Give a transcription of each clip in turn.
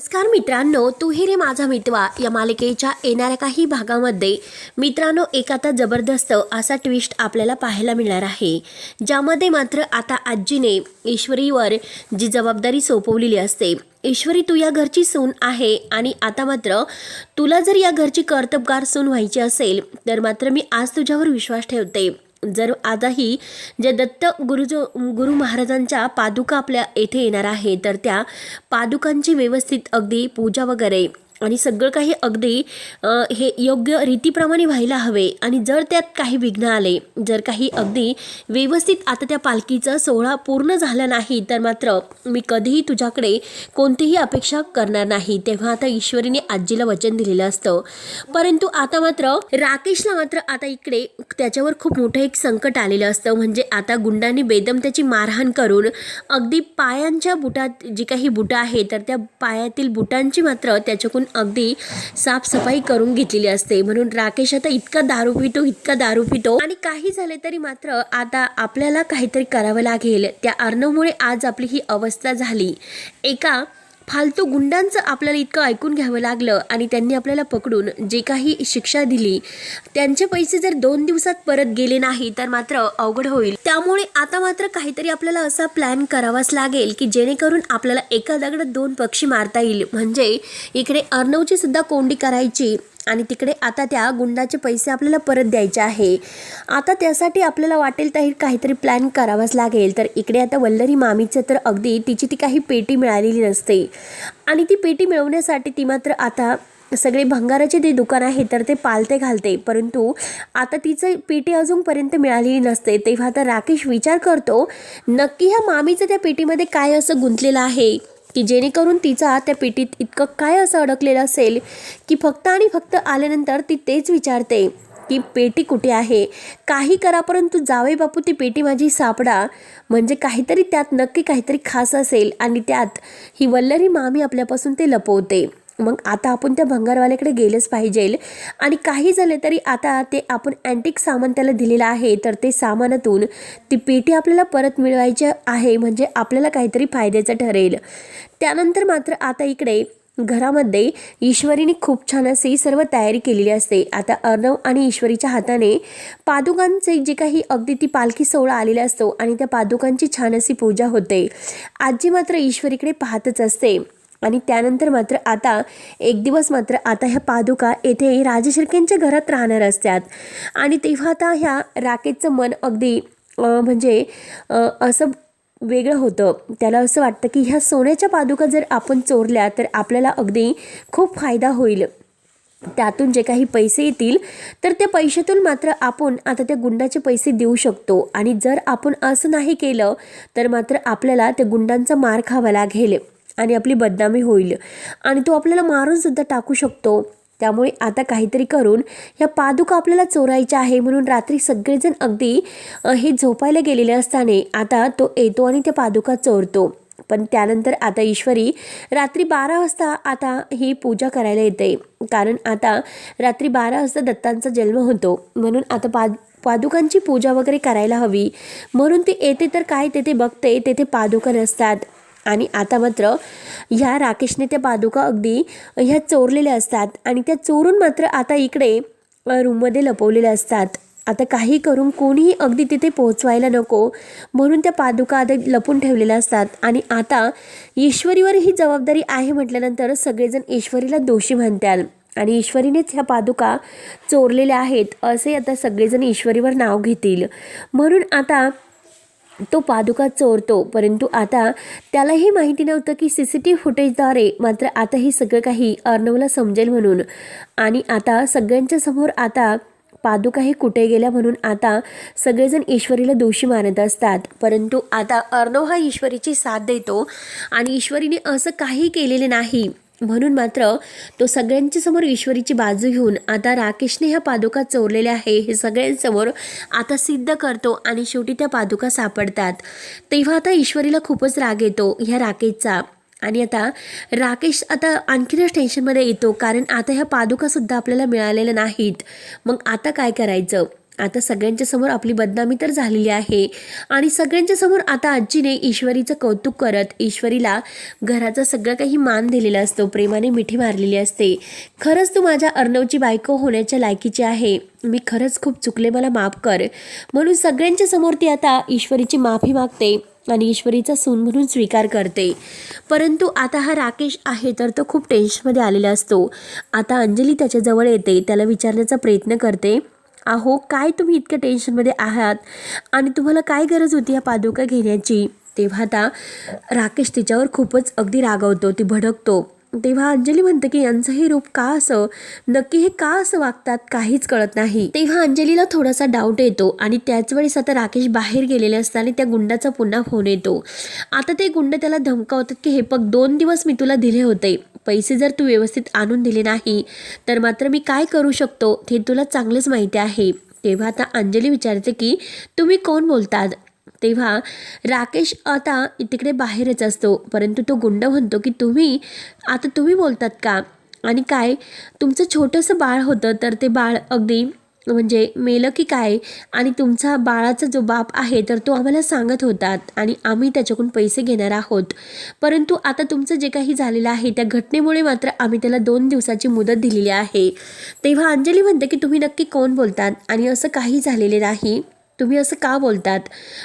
नमस्कार मित्रांनो, तू ही रे माझा मितवा या मालिकेच्या येणाऱ्या काही भागामध्ये मित्रांनो एक आता जबरदस्त असा ट्विस्ट आपल्याला पाहायला मिळणार आहे, ज्यामध्ये मात्र आता आजीने ईश्वरीवर जी जबाबदारी सोपवलेली असते. ईश्वरी, तू या घरची सून आहे आणि आता मात्र तुला जर या घरची कर्तबगार सून व्हायची असेल तर मात्र मी आज तुझ्यावर विश्वास ठेवते. जर आताही जे दत्त गुरु महाराजांच्या पादुका आपल्या येथे येणार आहे तर त्या पादुकांची व्यवस्थित अगदी पूजा वगैरे आणि सगळं काही अगदी हे योग्य रीतीप्रमाणे व्हायला हवे. आणि जर त्यात काही विघ्न आले, जर काही अगदी व्यवस्थित आता त्या पालखीचा सोहळा पूर्ण झाला नाही तर मात्र मी कधीही तुझ्याकडे कोणतीही अपेक्षा करणार नाही. तेव्हा आता ईश्वरीने आजीला वचन दिलेलं असतं. परंतु आता मात्र राकेशला मात्र आता इकडे त्याच्यावर खूप मोठं एक संकट आलेलं असतं. म्हणजे आता गुंडांनी बेदम त्याची मारहाण करून अगदी पायांच्या बुटात जी काही बुटं आहे तर त्या पायातील बुटांची मात्र त्याच्याकडून अगदी साफसफाई करून घेतलेली असते. म्हणून राकेश आता इतका दारू पितो आणि काही झाले तरी मात्र आता आपल्याला काहीतरी करावं लागेल. त्या अर्णवमुळे आज आपली ही अवस्था झाली. एका फालतू गुंडांचं आपल्याला इतकं ऐकून घ्यावं लागलं आणि त्यांनी आपल्याला पकडून जे काही शिक्षा दिली त्यांचे पैसे जर 2 दिवसात परत गेले नाही तर मात्र अवघड होईल. त्यामुळे आता मात्र काहीतरी आपल्याला असा प्लॅन करावाच लागेल की जेणेकरून आपल्याला एका दगडात 2 पक्षी मारता येईल. म्हणजे इकडे अर्णवची सुद्धा कोंडी करायची आणि तिकडे आता त्या गुंडाचे पैसे आपल्याला परत द्यायचे आहे. आता त्यासाठी आपल्याला वाटेल तर काहीतरी प्लॅन करावाच लागेल. तर इकडे आता वल्लरी मामीचं तर अगदी तिची ती काही पेटी मिळालेली नसते आणि ती पेटी मिळवण्यासाठी ती मात्र आता सगळे भंगाराचे ते दुकान आहे तर ते पालते घालते. परंतु आता तिचं पेटी अजूनपर्यंत मिळालेली नसते. तेव्हा आता राकेश विचार करतो नक्की ह्या मामीचं त्या पेटीमध्ये काय असं गुंतलेलं आहे की जेणेकरून तिचा त्या पेटीत इतकं काय असं अडकलेलं असेल की फक्त आणि फक्त आल्यानंतर ती तेच विचारते की पेटी कुठे आहे. काही करा परंतु जावई बापू ती पेटी माझी सापडा. म्हणजे काहीतरी त्यात नक्की काहीतरी खास असेल आणि त्यात ही वल्लरी मामी आपल्यापासून ते लपवते. मग आता आपण त्या भंगारवाल्याकडे गेलंच पाहिजे आणि काही झाले तरी आता ते आपण अँटिक सामान त्याला दिलेलं आहे तर ते सामानातून ती पेटी आपल्याला परत मिळवायची आहे. म्हणजे आपल्याला काहीतरी फायद्याचं ठरेल. त्यानंतर मात्र आता इकडे घरामध्ये ईश्वरीने खूप छान अशी सर्व तयारी केलेली असते. आता अर्णव आणि ईश्वरीच्या हाताने पादुकांचे जे काही अगदी ती पालखी सोहळा आलेला असतो आणि त्या पादुकांची छान अशी पूजा होते. आजी मात्र ईश्वरीकडे पाहतच असते. आणि त्यानंतर मात्र आता एक दिवस मात्र आता ह्या पादुका येथे राजशिर्केंच्या घरात राहणार असतात आणि तेव्हा आता ह्या राकेशचं मन अगदी म्हणजे असं वेगळं होतं. त्याला असं वाटतं की ह्या सोन्याच्या पादुका जर आपण चोरल्या तर आपल्याला अगदी खूप फायदा होईल. त्यातून जे काही पैसे येतील तर त्या पैशातून मात्र आपण आता त्या गुंडाचे पैसे देऊ शकतो. आणि जर आपण असं नाही केलं तर मात्र आपल्याला त्या गुंडांचा मार खावा लागेल आणि आपली बदनामी होईल आणि तो आपल्याला मारून सुद्धा टाकू शकतो. त्यामुळे आता काहीतरी करून ह्या पादुका आपल्याला चोरायच्या आहे. म्हणून रात्री सगळेजण अगदी हे झोपायला गेलेले असताना आता तो येतो आणि त्या पादुका चोरतो. पण त्यानंतर आता ईश्वरी रात्री 12 वाजता आता ही पूजा करायला येते. कारण आता रात्री 12 वाजता दत्तांचा जन्म होतो. म्हणून आता पादुकांची पूजा वगैरे करायला हवी. म्हणून ती येते तर काय तेथे बघते तेथे पादुका नसतात. आणि आता मात्र ह्या राकेशने त्या पादुका अगदी ह्या चोरलेल्या असतात आणि त्या चोरून मात्र आता इकडे रूममध्ये लपवलेल्या असतात. आता काही करून कोणीही अगदी तिथे पोहोचवायला नको म्हणून त्या पादुका आता लपून ठेवलेल्या असतात. आणि आता ईश्वरीवर ही जबाबदारी आहे म्हटल्यानंतर सगळेजण ईश्वरीला दोषी म्हणतात आणि ईश्वरीनेच ह्या पादुका चोरलेल्या आहेत असे आता सगळेजण ईश्वरीवर नाव घेतील. म्हणून आता तो पादुका चोरतो. परंतु आता त्यालाही माहिती नव्हतं की CCTV फुटेजद्वारे मात्र आता हे सगळं काही अर्णवला समजेल म्हणून. आणि आता सगळ्यांच्या समोर आता पादुका हे कुठे गेल्या म्हणून आता सगळेजण ईश्वरीला दोषी मानत असतात. परंतु आता अर्णव हा ईश्वरीची साथ देतो आणि ईश्वरीने असं काही केलेले नाही म्हणून मात्र तो सगळ्यांच्या समोर ईश्वरीची बाजू घेऊन आता राकेशने ह्या पादुका चोरलेल्या आहे हे सगळ्यांसमोर आता सिद्ध करतो आणि शेवटी त्या पादुका सापडतात. तेव्हा आता ईश्वरीला खूपच राग येतो ह्या राकेशचा आणि आता राकेश आता आणखीनच टेन्शनमध्ये येतो. कारण आता ह्या पादुका सुद्धा आपल्याला मिळालेल्या नाहीत. मग आता काय करायचं. आता सगळ्यांच्या समोर आपली बदनामी तर झालेली आहे आणि सगळ्यांच्या समोर आता आजीने ईश्वरीचं कौतुक करत ईश्वरीला घराचा सगळं काही मान दिलेला असतो, प्रेमाने मिठी मारलेली असते. खरंच तू माझ्या अर्णवची बायको होण्याच्या लायकीची आहे, मी खरंच खूप चुकले, मला माफ कर, म्हणून सगळ्यांच्या समोर ती आता ईश्वरीची माफी मागते आणि ईश्वरीचा सून म्हणून स्वीकार करते. परंतु आता हा राकेश आहे तर तो खूप टेन्शनमध्ये आलेला असतो. आता अंजली त्याच्याजवळ येते, त्याला विचारण्याचा प्रयत्न करते, अहो काय तुम्ही इतक्या टेन्शनमध्ये आहात आणि तुम्हाला काय गरज होती या पादुका घेण्याची. तेव्हा आता राकेश तिच्यावर खूपच अगदी रागावतो, ती भडकतो. तेव्हा अंजली म्हणते की यांचं हे रूप का असं, नक्की हे का असं वागतात, काहीच कळत नाही. तेव्हा अंजलीला थोडासा डाऊट येतो आणि त्याच वेळेस आता राकेश बाहेर गेलेले असताना त्या गुंडाचा पुन्हा फोन येतो. आता ते गुंड त्याला धमकावतात की हे बघ 2 दिवस मी तुला दिले होते, पैसे जर तू व्यवस्थित आणून दिले नाही तर मात्र मी काय करू शकतो हे तुला चांगलंच माहिती आहे. तेव्हा आता अंजली विचारते की तुम्ही कोण बोलतात. तेव्हा राकेश आता तिकडे बाहेरच असतो, परंतु तो गुंड म्हणतो की तुम्ही बोलतात का, आणि काय तुमचं छोटंसं बाळ होतं तर ते बाळ अगदी म्हणजे मेलं की काय, आणि तुमचा बाळाचा जो बाप आहे तर तो आम्हाला सांगत होतात आणि आम्ही त्याच्याकडून पैसे घेणार आहोत, परंतु आता तुमचं जे काही झालेलं आहे त्या घटनेमुळे मात्र आम्ही त्याला 2 दिवसाची मुदत दिलेली आहे. तेव्हा अंजली म्हणते की तुम्ही नक्की कोण बोलतात आणि असं काही झालेले नाही, तुम्ही असं का बोलतात,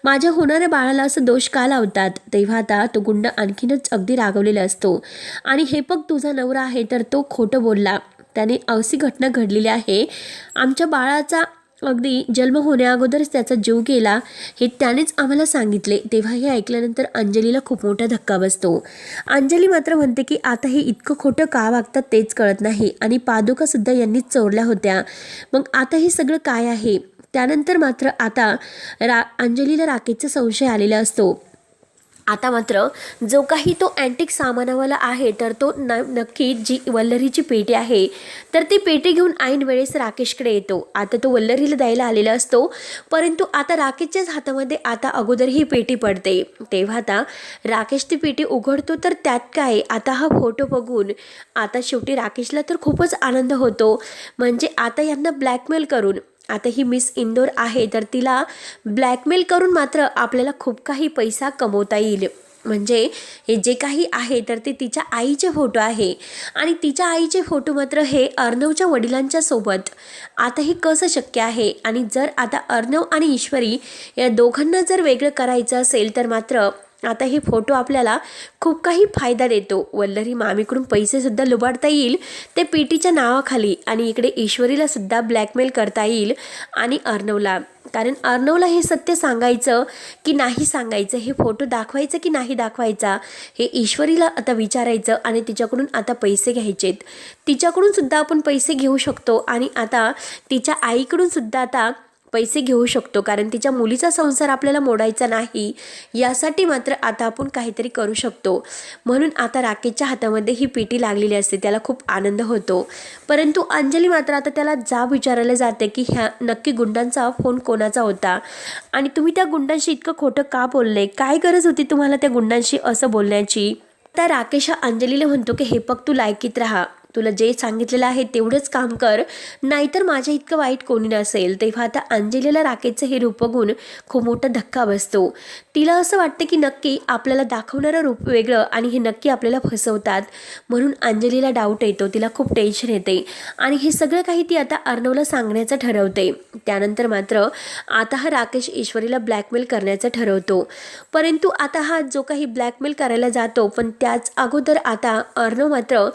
माझ्या होणाऱ्या बाळाला असं दोष का लावतात. तेव्हा आता तो गुंड आणखीनच अगदी रागवलेला असतो आणि हे बघ तुझा नवरा आहे तर तो खोटं बोलला, त्याने अशी घटना घडलेली आहे, आमच्या बाळाचा अगदी जन्म होण्याअगोदरच त्याचा जीव गेला हे त्यानेच आम्हाला सांगितले. तेव्हा हे ऐकल्यानंतर अंजलीला खूप मोठा धक्का बसतो. अंजली मात्र म्हणते की आता हे इतकं खोटं का वागतात तेच कळत नाही आणि पादुकासुद्धा यांनीच चोरल्या होत्या, मग आता हे सगळं काय आहे. त्यानंतर मात्र आता अंजलीला राकेशचा संशय आलेला असतो. आता मात्र जो काही तो अँटिक सामानावाला आहे तर तो नक्की जी वल्लरीची पेटी आहे तर ती पेटी घेऊन ऐन वेळेस राकेशकडे येतो. आता तो वल्लरीला द्यायला आलेला असतो, परंतु आता राकेशच्याच हातामध्ये आता अगोदर ही पेटी पडते. तेव्हा आता राकेश ती पेटी उघडतो तर त्यात काय, आता हा फोटो बघून आता शेवटी राकेशला तर खूपच आनंद होतो. म्हणजे आता यांना ब्लॅकमेल करून, आता ही मिस इंदोर आहे तर तिला ब्लॅकमेल करून मात्र आपल्याला खूप काही पैसा कमवता येईल. म्हणजे हे जे काही आहे तर ते तिच्या आईचे फोटो आहे आणि तिच्या आईचे फोटो मात्र हे अर्णवच्या वडिलांच्या सोबत. आता हे कसं शक्य आहे, आणि जर आता अर्णव आणि ईश्वरी या दोघांना जर वेगळं करायचं असेल तर मात्र आता हे फोटो आपल्याला खूप काही फायदा देतो. वल्लरी मामीकडून पैसेसुद्धा लुबाडता येईल ते पेटीच्या नावाखाली, आणि इकडे ईश्वरीला सुद्धा ब्लॅकमेल करता येईल आणि अर्णवला, कारण अर्णवला हे सत्य सांगायचं की नाही सांगायचं, हे फोटो दाखवायचं की नाही दाखवायचा हे ईश्वरीला आता विचारायचं आणि तिच्याकडून आता पैसे घ्यायचेत. तिच्याकडून सुद्धा आपण पैसे घेऊ शकतो आणि आता तिच्या आईकडून सुद्धा आता पैसे घेऊ शकतो, कारण तिच्या मुलीचा संसार आपल्याला मोडायचा नाही, यासाठी मात्र आता आपण काहीतरी करू शकतो. म्हणून आता राकेशच्या हातामध्ये ही पेटी लागलेली असते, त्याला खूप आनंद होतो. परंतु अंजली मात्र आता त्याला जाब विचारायला जाते की ह्या नक्की गुंडांचा फोन कोणाचा होता आणि तुम्ही त्या गुंडांशी इतकं खोटं का बोलले, काय गरज होती तुम्हाला त्या गुंडांशी असं बोलण्याची. त्या राकेश हा अंजलीला म्हणतो की हे बघ तू लायकीत राहा, तुला जे सांगितलेलं आहे तेवढंच काम कर, नाहीतर माझ्या इतकं वाईट कोणी नसेल. तेव्हा आता अंजलीला राकेशचं हे रूप बघून खूप मोठा धक्का बसतो. तिला असं वाटतं की नक्की आपल्याला दाखवणारं रूप वेगळं आणि हे नक्की आपल्याला फसवतात, म्हणून अंजलीला डाऊट येतो, तिला खूप टेन्शन येते आणि हे सगळं काही ती आता अर्णवला सांगण्याचं ठरवते. त्यानंतर मात्र आता हा राकेश ईश्वरीला ब्लॅकमेल करण्याचं ठरवतो. परंतु आता हा जो काही ब्लॅकमेल करायला जातो, पण त्याच अगोदर आता अर्णव मात्र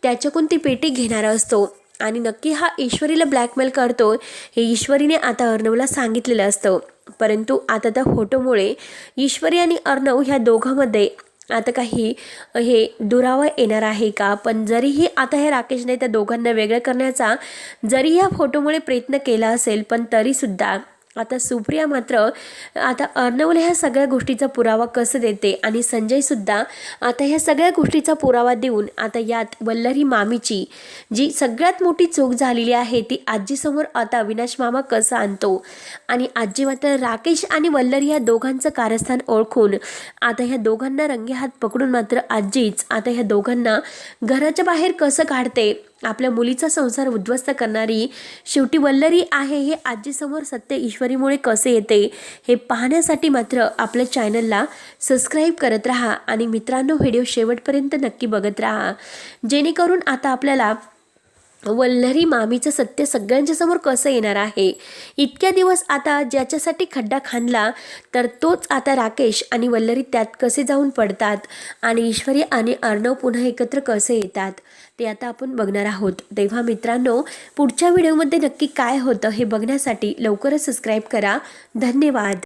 त्याच्याकडून ती पेटी घेणारा असतो आणि नक्की हा ईश्वरीला ब्लॅकमेल करतो हे ईश्वरीने आता अर्णवला सांगितलेलं असतं. परंतु आता त्या फोटोमुळे ईश्वरी आणि अर्णव ह्या दोघांमध्ये आता काही हे दुरावा येणार आहे का. पण जरीही आता हे राकेशने त्या दोघांना वेगळं करण्याचा जरी ह्या फोटोमुळे प्रयत्न केला असेल, पण तरीसुद्धा आता सुप्रिया मात्र आता अर्णवला ह्या सगळ्या गोष्टीचा पुरावा कसं देते आणि संजयसुद्धा आता ह्या सगळ्या गोष्टीचा पुरावा देऊन आता यात वल्लरी मामीची जी सगळ्यात मोठी चूक झालेली आहे ती आजीसमोर आता अविनाश मामा कसं आणतो आणि आजी मात्र राकेश आणि वल्लरी ह्या दोघांचं कारस्थान ओळखून आता ह्या दोघांना रंगेहात पकडून मात्र आजीच आता ह्या दोघांना घराच्या बाहेर कसं काढते आपल्या मुलीचा संसार उद्ध्वस्त करणारी शेवटी वल्लरी आहे हे आजीसमोर सत्य ईश्वरीमुळे कसे येते हे पाहण्यासाठी मात्र आपल्या चॅनलला सबस्क्राईब करत राहा आणि मित्रांनो व्हिडिओ शेवटपर्यंत नक्की बघत राहा, जेणेकरून आता आपल्याला वल्लरी मामीचं सत्य सगळ्यांच्या समोर कसं येणार आहे। इतक्या दिवस आता ज्याच्यासाठी खड्डा खांदला तर तोच आता राकेश आणि वल्लरी त्यात कसे जाऊन पडतात आणि ईश्वरी आणि अर्णव पुन्हा एकत्र कसे येतात ते आता आपण बघणार आहोत। तेव्हा मित्रांनो पुढच्या व्हिडिओमध्ये नक्की काय होतं हे बघण्यासाठी लवकरच सबस्क्राईब करा। धन्यवाद।